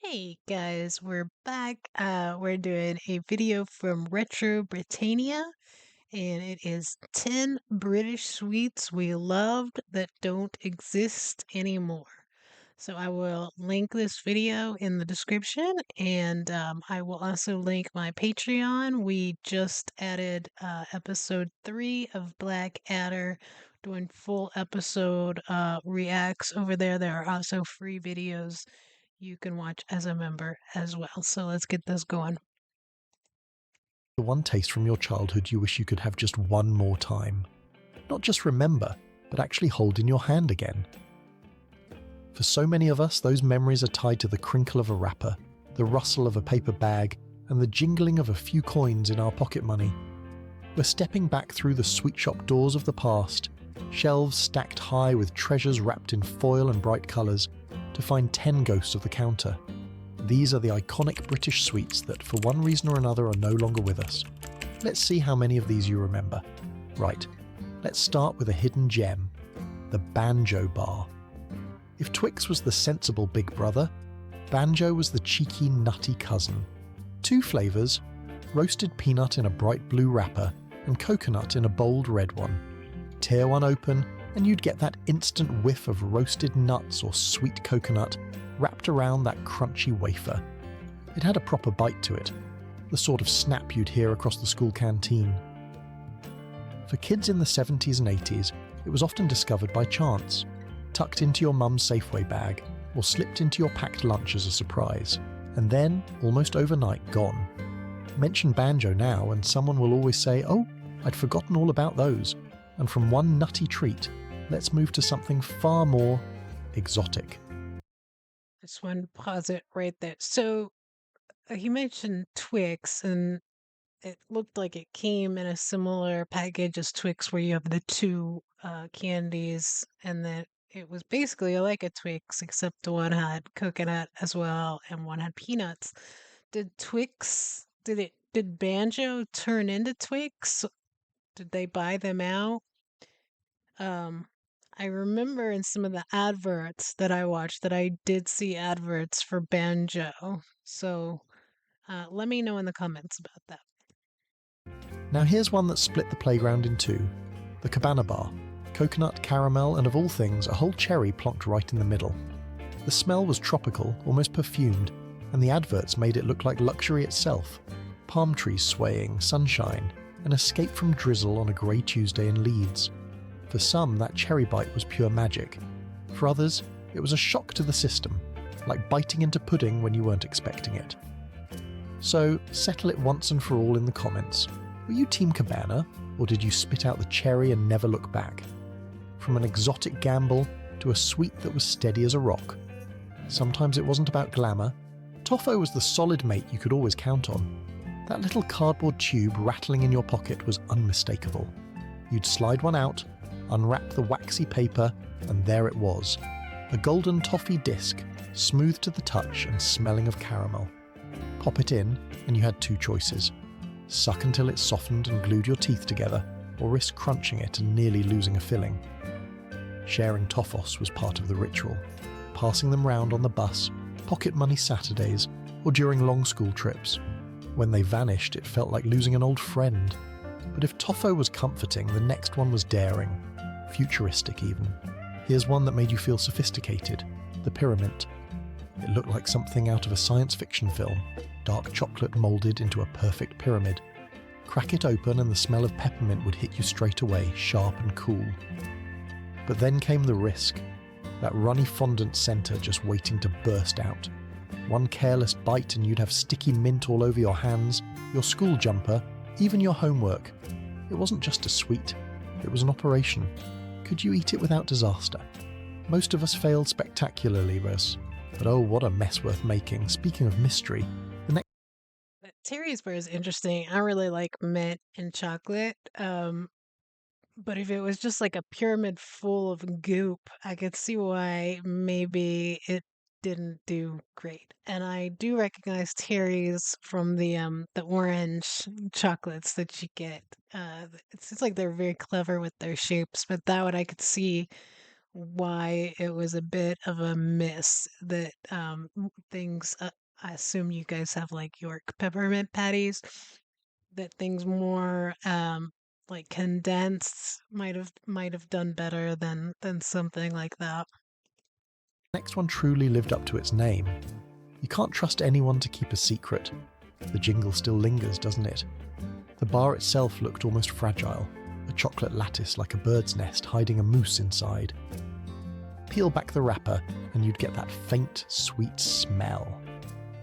Hey guys, we're back. We're doing a video from Retro Britannia, and it is 10 British sweets we loved that don't exist anymore. So I will link this video in the description, and I will also link my Patreon. We just added episode 3 of Black Adder, doing full episode reacts over there. There are also free videos you can watch as a member as well. So let's get this going. The one taste from your childhood you wish you could have just one more time. Not just remember, but actually hold in your hand again. For so many of us, those memories are tied to the crinkle of a wrapper, the rustle of a paper bag, and the jingling of a few coins in our pocket money. We're stepping back through the sweet shop doors of the past, shelves stacked high with treasures wrapped in foil and bright colours, to find 10 ghosts of the counter. These are the iconic British sweets that, for one reason or another, are no longer with us. Let's see how many of these you remember. Right, let's start with a hidden gem, the Banjo bar. If Twix was the sensible big brother, Banjo was the cheeky, nutty cousin. 2 flavours, roasted peanut in a bright blue wrapper and coconut in a bold red one. Tear one open and you'd get that instant whiff of roasted nuts or sweet coconut wrapped around that crunchy wafer. It had a proper bite to it, the sort of snap you'd hear across the school canteen. For kids in the 70s and 80s, it was often discovered by chance, tucked into your mum's Safeway bag, or slipped into your packed lunch as a surprise, and then, almost overnight, gone. Mention Banjo now and someone will always say, "Oh, I'd forgotten all about those." And from one nutty treat, let's move to something far more exotic. I just want to pause it right there. So you mentioned Twix, and it looked like it came in a similar package as Twix, where you have the two candies, and that it was basically like a Twix, except one had coconut as well, and one had peanuts. Did Banjo turn into Twix? Did they buy them out? Um, I remember in some of the adverts that I watched that I did see adverts for Banjo. So let me know in the comments about that. Now here's one that split the playground in two. The Cabana bar. Coconut, caramel, and of all things, a whole cherry plonked right in the middle. The smell was tropical, almost perfumed, and the adverts made it look like luxury itself. Palm trees swaying, sunshine, an escape from drizzle on a grey Tuesday in Leeds. For some, that cherry bite was pure magic. For others, it was a shock to the system, like biting into pudding when you weren't expecting it. So, settle it once and for all in the comments. Were you Team Cabana, or did you spit out the cherry and never look back? From an exotic gamble to a sweet that was steady as a rock. Sometimes it wasn't about glamour. Toffo was the solid mate you could always count on. That little cardboard tube rattling in your pocket was unmistakable. You'd slide one out, unwrap the waxy paper, and there it was. A golden toffee disc, smooth to the touch and smelling of caramel. Pop it in, and you had 2 choices. Suck until it softened and glued your teeth together, or risk crunching it and nearly losing a filling. Sharing toffos was part of the ritual, passing them round on the bus, pocket money Saturdays, or during long school trips. When they vanished, it felt like losing an old friend. But if Toffo was comforting, the next one was daring, futuristic even. Here's one that made you feel sophisticated, the Pyramint. It looked like something out of a science fiction film, dark chocolate moulded into a perfect pyramid. Crack it open and the smell of peppermint would hit you straight away, sharp and cool. But then came the risk, that runny fondant centre just waiting to burst out. One careless bite and you'd have sticky mint all over your hands, your school jumper, even your homework. It wasn't just a sweet, it was an operation. Could you eat it without disaster? Most of us failed spectacularly, Russ. But oh, what a mess worth making. Speaking of mystery, the next... That Terry's bar is interesting. I really like mint and chocolate. But if it was just like a pyramid full of goop, I could see why maybe it didn't do great. And I do recognize Terry's from the orange chocolates that you get. It seems like they're very clever with their shapes, but that one I could see why it was a bit of a miss that things I assume you guys have like York peppermint patties, that things more like condensed might have done better than something like that. The next one truly lived up to its name. You can't trust anyone to keep a secret. The jingle still lingers, doesn't it? The bar itself looked almost fragile, a chocolate lattice like a bird's nest hiding a moose inside. Peel back the wrapper and you'd get that faint, sweet smell.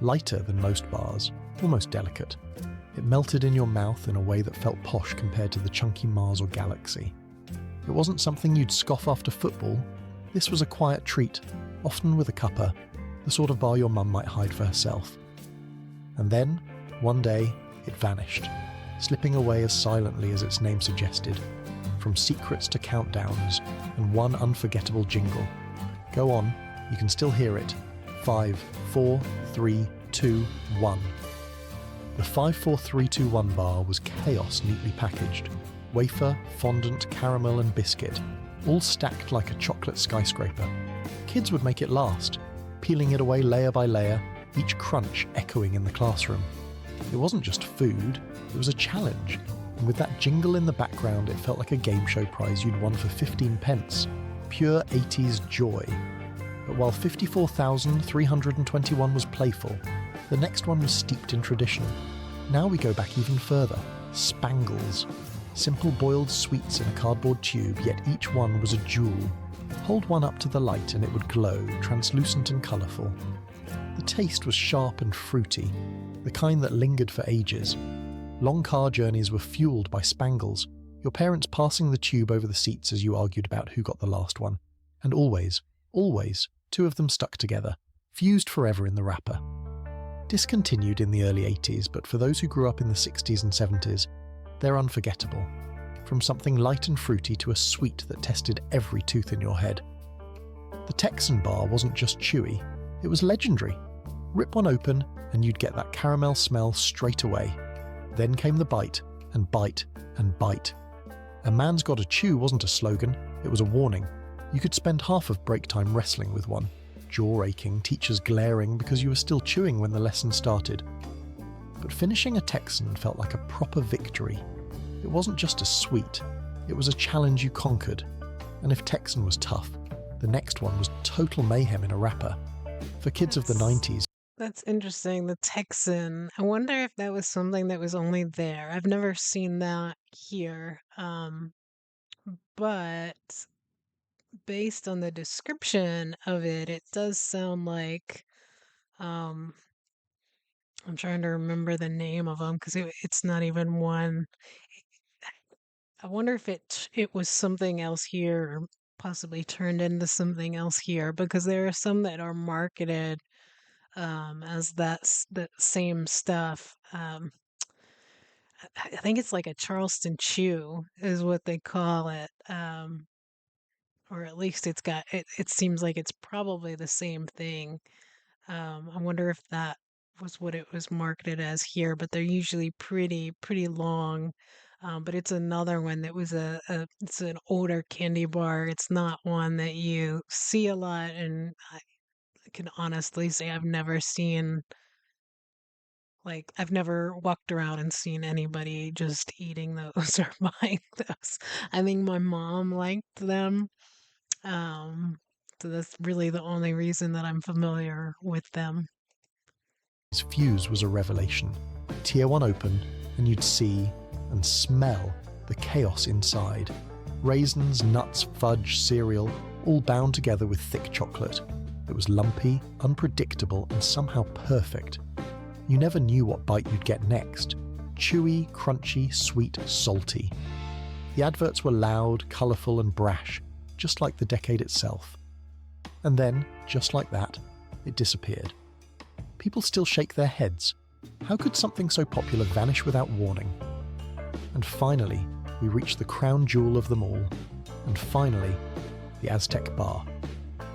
Lighter than most bars, almost delicate. It melted in your mouth in a way that felt posh compared to the chunky Mars or Galaxy. It wasn't something you'd scoff after football. This was a quiet treat, often with a cuppa, the sort of bar your mum might hide for herself. And then, one day, it vanished, slipping away as silently as its name suggested, from secrets to countdowns and one unforgettable jingle. Go on, you can still hear it. 5, 4, 3, 2, 1. The 5, 4, 3, 2, 1 bar was chaos neatly packaged. Wafer, fondant, caramel and biscuit, all stacked like a chocolate skyscraper. Kids would make it last, peeling it away layer by layer, each crunch echoing in the classroom. It wasn't just food, it was a challenge, and with that jingle in the background it felt like a game show prize you'd won for 15 pence. Pure 80s joy. But while 54,321 was playful, the next one was steeped in tradition. Now we go back even further. Spangles. Simple boiled sweets in a cardboard tube, yet each one was a jewel. Hold one up to the light and it would glow, translucent and colourful. The taste was sharp and fruity, the kind that lingered for ages. Long car journeys were fueled by Spangles, your parents passing the tube over the seats as you argued about who got the last one. And always, two of them stuck together, fused forever in the wrapper. Discontinued in the early 80s, but for those who grew up in the 60s and 70s, they're unforgettable. From something light and fruity to a sweet that tested every tooth in your head. The Texan bar wasn't just chewy, it was legendary. Rip one open and you'd get that caramel smell straight away. Then came the bite, and bite, and bite. A man's gotta chew wasn't a slogan, it was a warning. You could spend half of break time wrestling with one, jaw aching, teachers glaring because you were still chewing when the lesson started. But finishing a Texan felt like a proper victory. It wasn't just a sweet, it was a challenge you conquered. And if Texan was tough, the next one was total mayhem in a wrapper. For kids of the 90s, That's interesting. The Texan. I wonder if that was something that was only there. I've never seen that here. But based on the description of it, it does sound like um I'm trying to remember the name of them because it's not even one. I wonder if it was something else here or possibly turned into something else here because there are some that are marketed as that same stuff. I think it's like a Charleston chew is what they call it. Or at least it seems like it's probably the same thing. I wonder if that was what it was marketed as here, but they're usually pretty long. But it's another one that was it's an older candy bar. It's not one that you see a lot, and I can honestly say I've never walked around and seen anybody just eating those or buying those. I think my mom liked them. Um, so that's really the only reason that I'm familiar with them. fuse was a revelation. Tear one open and you'd see and smell the chaos inside. Raisins, nuts, fudge, cereal, all bound together with thick chocolate. It was lumpy, unpredictable, and somehow perfect. You never knew what bite you'd get next. Chewy, crunchy, sweet, salty. The adverts were loud, colourful, and brash, just like the decade itself. And then, just like that, it disappeared. People still shake their heads. How could something so popular vanish without warning? And finally, we reach the crown jewel of them all. And finally, the Aztec bar.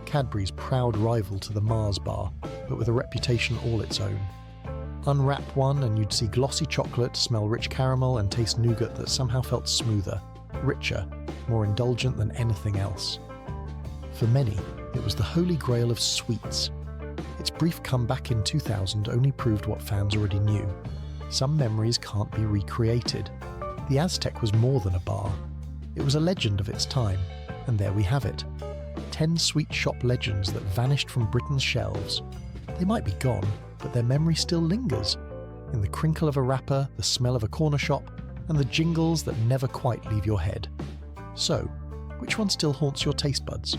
Cadbury's proud rival to the Mars bar, but with a reputation all its own. Unwrap one and you'd see glossy chocolate, smell rich caramel, and taste nougat that somehow felt smoother, richer, more indulgent than anything else. For many, it was the holy grail of sweets. Its brief comeback in 2000 only proved what fans already knew. Some memories can't be recreated. The Aztec was more than a bar. It was a legend of its time, and there we have it. 10 sweet shop legends that vanished from Britain's shelves. They might be gone, but their memory still lingers. In the crinkle of a wrapper, the smell of a corner shop, and the jingles that never quite leave your head. So, which one still haunts your taste buds?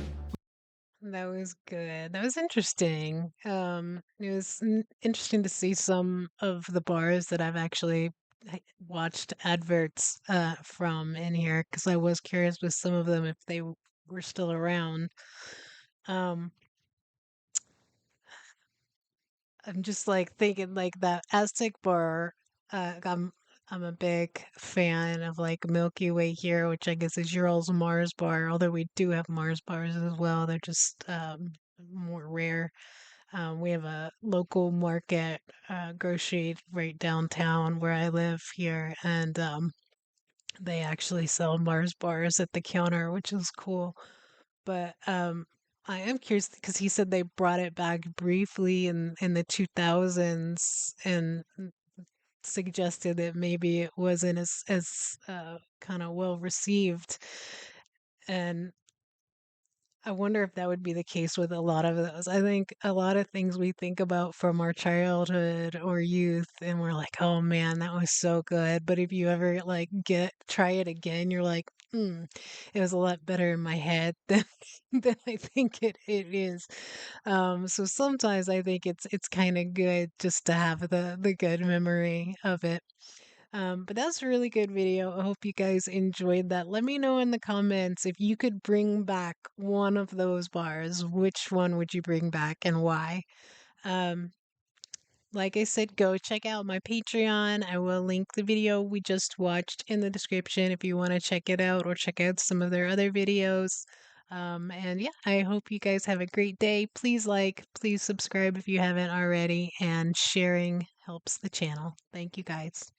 That was good. That was interesting. It was interesting to see some of the bars that I've actually watched adverts from in here because I was curious with some of them if they were still around. Um, I'm just like thinking like that Aztec bar. I'm a big fan of like Milky Way here, which I guess is your all's Mars bar. Although we do have Mars bars as well, they're just more rare. We have a local market, grocery right downtown where I live here, and they actually sell Mars bars at the counter, which is cool. But I am curious because he said they brought it back briefly in the 2000s and suggested that maybe it wasn't as kind of well received. And I wonder if that would be the case with a lot of those. I think a lot of things we think about from our childhood or youth, and we're like, "Oh man, that was so good." But if you ever like get try it again, you're like, it was a lot better in my head than than I think it is." So sometimes I think it's kind of good just to have the good memory of it. But that's a really good video. I hope you guys enjoyed that. Let me know in the comments if you could bring back one of those bars, which one would you bring back and why? Um, like I said, go check out my Patreon. I will link the video we just watched in the description if you want to check it out or check out some of their other videos. And yeah, I hope you guys have a great day. Please like, please subscribe if you haven't already, and sharing helps the channel. Thank you guys.